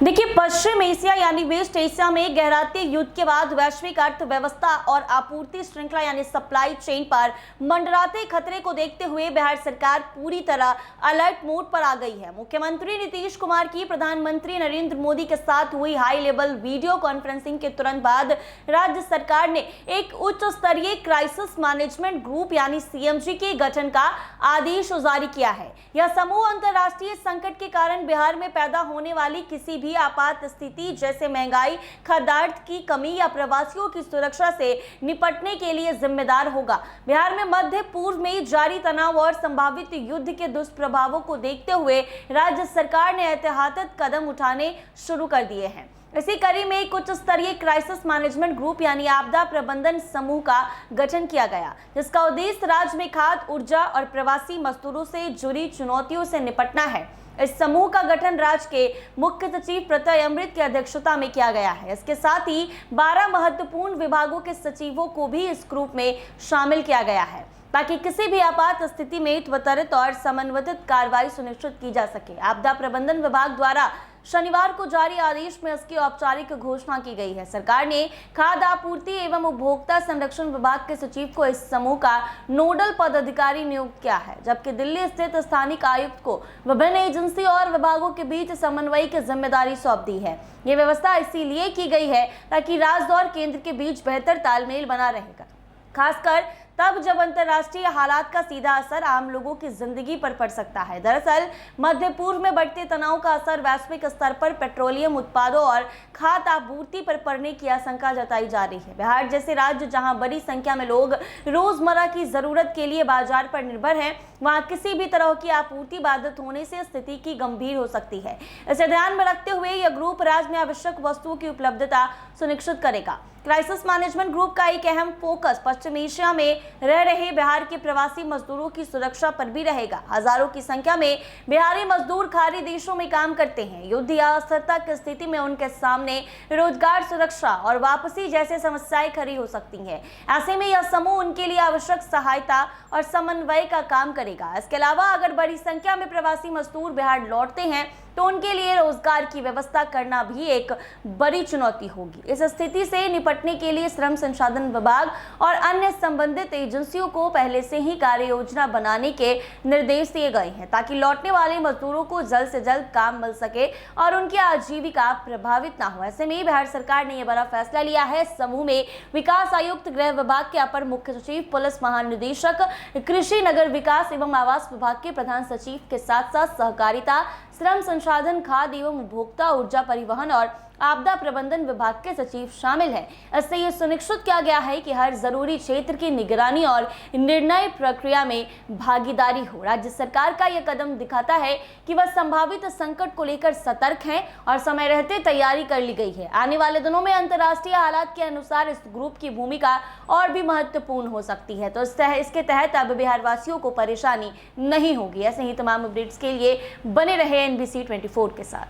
देखिए, पश्चिम एशिया यानी waste Asia में गहराते युद्ध के बाद वैश्विक अर्थव्यवस्था और आपूर्ति श्रृंखला यानी सप्लाई चेन पर मंडराते खतरे को देखते हुए बिहार सरकार पूरी तरह अलर्ट मोड पर आ गई है। मुख्यमंत्री नीतीश कुमार की प्रधानमंत्री नरेंद्र मोदी के साथ हुई हाई लेवल वीडियो कॉन्फ्रेंसिंग के तुरंत बाद राज्य सरकार ने एक उच्च स्तरीय क्राइसिस मैनेजमेंट ग्रुप यानी सीएमजी के गठन का आदेश जारी किया है। यह समूह अंतर्राष्ट्रीय संकट के कारण बिहार में पैदा होने वाली किसी भी आपात स्थिति जैसे महंगाई, खाद्यान्न की कमी या प्रवासियों की सुरक्षा से निपटने के लिए जिम्मेदार होगा। बिहार में मध्य पूर्व में जारी तनाव और संभावित युद्ध के दुष्प्रभावों को देखते हुए राज्य सरकार ने एहतियाती कदम उठाने शुरू कर दिए हैं। इसी कड़ी में एक उच्च स्तरीय क्राइसिस मैनेजमेंट ग्रुप यानी आपदा प्रबंधन समूह का गठन किया गया, जिसका उद्देश्य राज्य में खाद्य, ऊर्जा और प्रवासी मजदूरों से जुड़ी चुनौतियों से निपटना है। इस समूह का गठन राज्य के मुख्य सचिव प्रत्यय अमृत की अध्यक्षता में किया गया है। इसके साथ ही 12 महत्वपूर्ण विभागों के सचिवों को भी इस ग्रुप में शामिल किया गया है, ताकि किसी भी आपात स्थिति में त्वरित और समन्वित कार्रवाई सुनिश्चित की जा सके। आपदा प्रबंधन विभाग द्वारा शनिवार को जारी आदेश में इसकी औपचारिक घोषणा की गई है। सरकार ने खाद्य आपूर्ति एवं उपभोक्ता संरक्षण विभाग के सचिव को इस समूह का नोडल पदाधिकारी नियुक्त किया है, जबकि दिल्ली स्थित स्थानीय आयुक्त को विभिन्न एजेंसी और विभागों के बीच समन्वय की जिम्मेदारी सौंप दी है। ये व्यवस्था इसीलिए की गई है ताकि राज्य और केंद्र के बीच बेहतर तालमेल बना रहेगा, खासकर तब जब अंतर्राष्ट्रीय हालात का सीधा असर आम लोगों की जिंदगी पर पड़ सकता है। दरअसल मध्य पूर्व में बढ़ते तनाव का असर वैश्विक स्तर पर पेट्रोलियम उत्पादों और खाद्य आपूर्ति पर पड़ने की आशंका जताई जा रही है। बिहार जैसे राज्य जहां बड़ी संख्या में लोग रोजमर्रा की जरूरत के लिए बाजार पर निर्भर हैं, वहां किसी भी तरह की आपूर्ति बाधित होने से स्थिति की गंभीर हो सकती है। इसे ध्यान में रखते हुए यह ग्रुप राज्य में आवश्यक वस्तुओं की उपलब्धता सुनिश्चित करेगा। क्राइसिस मैनेजमेंट ग्रुप का एक अहम फोकस पश्चिम एशिया में रह रहे बिहार के प्रवासी मजदूरों की सुरक्षा पर भी रहेगा। हजारों की संख्या में बिहारी मजदूर खाड़ी देशों में काम करते हैं। युद्ध या अस्थिरता की स्थिति में उनके सामने रोजगार, सुरक्षा और वापसी जैसे समस्याएं खड़ी हो सकती हैं। ऐसे में यह समूह उनके लिए आवश्यक सहायता और समन्वय का काम करेगा। इसके अलावा अगर बड़ी संख्या में प्रवासी मजदूर बिहार लौटते हैं तो उनके लिए रोजगार की व्यवस्था करना भी एक बड़ी चुनौती होगी। इस स्थिति से निपटने के लिए श्रम संसाधन विभाग और अन्य संबंधित एजेंसियों को पहले से ही कार्य योजना बनाने के निर्देश दिए गए हैं, ताकि लौटने वाले मजदूरों को जल्द से जल्द काम मिल सके और उनकी आजीविका प्रभावित ना हो। ऐसे में बिहार सरकार ने यह बड़ा फैसला लिया है। समूह में विकास आयुक्त, गृह विभाग के अपर मुख्य सचिव, पुलिस महानिदेशक, कृषि, नगर विकास एवं आवास विभाग के प्रधान सचिव के साथ साथ सहकारिता, श्रम संसाधन, खाद्य एवं उपभोक्ता, ऊर्जा, परिवहन और आपदा प्रबंधन विभाग के सचिव शामिल हैं। इससे यह सुनिश्चित किया गया है कि हर जरूरी क्षेत्र की निगरानी और निर्णय प्रक्रिया में भागीदारी हो। राज्य सरकार का यह कदम दिखाता है कि वह संभावित संकट को लेकर सतर्क है और समय रहते तैयारी कर ली गई है। आने वाले दिनों में अंतर्राष्ट्रीय हालात के अनुसार इस ग्रुप की भूमिका और भी महत्वपूर्ण हो सकती है, तो इसके तहत अब बिहार वासियों को परेशानी नहीं होगी। ऐसे ही तमाम अपडेट्स के लिए बने रहे NBC 24 के साथ।